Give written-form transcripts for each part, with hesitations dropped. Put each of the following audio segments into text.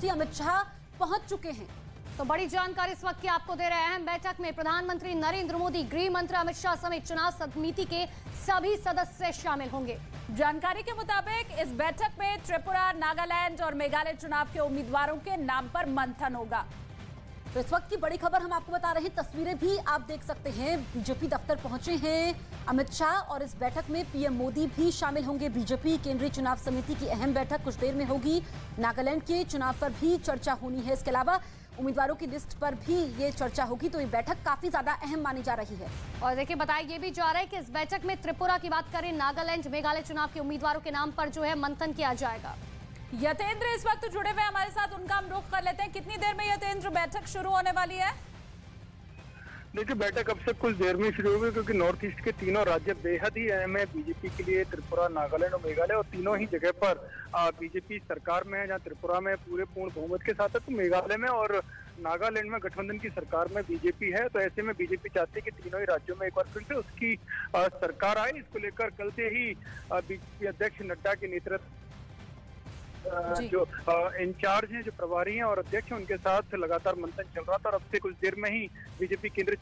मंत्री अमित शाह पहुंच चुके हैं। तो बड़ी जानकारी इस वक्त की आपको दे रहे हैं। अहम बैठक में प्रधानमंत्री नरेंद्र मोदी, गृह मंत्री अमित शाह समेत चुनाव समिति के सभी सदस्य शामिल होंगे। जानकारी के मुताबिक इस बैठक में त्रिपुरा, नागालैंड और मेघालय चुनाव के उम्मीदवारों के नाम पर मंथन होगा। तो इस वक्त की बड़ी खबर हम आपको बता रहे हैं, तस्वीरें भी आप देख सकते हैं। बीजेपी दफ्तर पहुंचे हैं अमित शाह और इस बैठक में पीएम मोदी भी शामिल होंगे। बीजेपी केंद्रीय चुनाव समिति की अहम बैठक कुछ देर में होगी। नागालैंड के चुनाव पर भी चर्चा होनी है। इसके अलावा उम्मीदवारों की लिस्ट पर भी ये चर्चा होगी। तो ये बैठक काफी ज्यादा अहम मानी जा रही है। और देखिए, बताया ये भी जा रहा है कि इस बैठक में त्रिपुरा की बात करें, नागालैंड, मेघालय चुनाव के उम्मीदवारों के नाम पर जो है मंथन किया जाएगा। यतेंद्र इस वक्त जुड़े हुए हमारे साथ, उनका हम रुख कर लेते हैं। कितनी देर में यतेंद्र बैठक शुरू होने वाली है? देखिए, बैठक अब से कुछ देर में शुरू होगी क्योंकि नॉर्थ ईस्ट के तीनों राज्य बेहद ही अहम है बीजेपी के लिए। त्रिपुरा, नागालैंड और मेघालय, और तीनों ही जगह पर बीजेपी सरकार में है। जहां त्रिपुरा में पूरे पूर्ण बहुमत के साथ है, तो मेघालय में और नागालैंड में गठबंधन की सरकार में बीजेपी है। तो ऐसे में बीजेपी चाहती है कि तीनों ही राज्यों में एक बार फिर से उसकी सरकार आए। इसको लेकर कल से ही बीजेपी अध्यक्ष नड्डा के नेतृत्व जो इंचार्ज हैं, जो प्रभारी हैं और अध्यक्ष हैं, उनके साथ लगातार मंथन चल रहा था। और अब से कुछ देर में ही बीजेपी केंद्रीय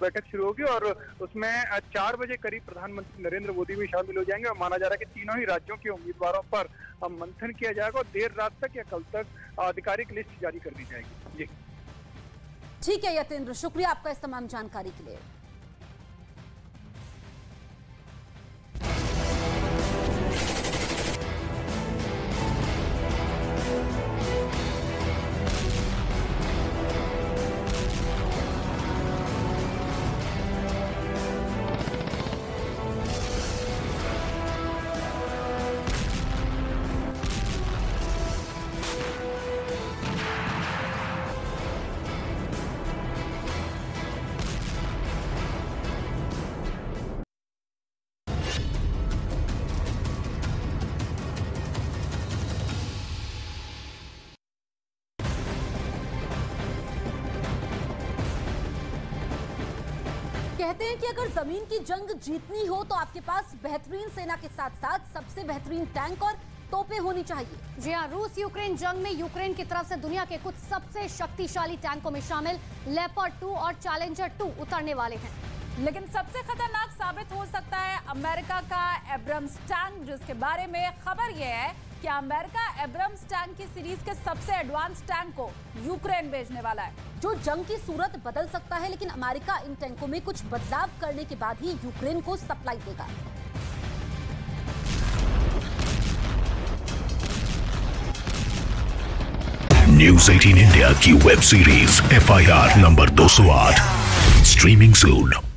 बैठक शुरू होगी और उसमें 4 बजे करीब प्रधानमंत्री नरेंद्र मोदी भी शामिल हो जाएंगे। और माना जा रहा है कि तीनों ही राज्यों के उम्मीदवारों पर मंथन किया जाएगा और देर रात तक या कल तक आधिकारिक लिस्ट जारी कर दी जाएगी। जी ठीक है यतेंद्र, शुक्रिया आपका इस तमाम जानकारी के लिए। कहते हैं कि अगर जमीन की जंग जीतनी हो तो आपके पास बेहतरीन सेना के साथ साथ सबसे बेहतरीन टैंक और तोपें होनी चाहिए। जी हाँ, रूस यूक्रेन जंग में यूक्रेन की तरफ से दुनिया के कुछ सबसे शक्तिशाली टैंकों में शामिल लेपर्ड 2 और चैलेंजर 2 उतरने वाले हैं। लेकिन सबसे खतरनाक साबित हो सकता है अमेरिका का एब्रम्स टैंक, जिसके बारे में खबर यह है कि अमेरिका एब्रम्स टैंक की सीरीज के सबसे एडवांस टैंक को यूक्रेन भेजने वाला है, जो जंग की सूरत बदल सकता है। लेकिन अमेरिका इन टैंकों में कुछ बदलाव करने के बाद ही यूक्रेन को सप्लाई देगा। न्यूज़ 18 इंडिया की web series FIR number 208 streaming सून।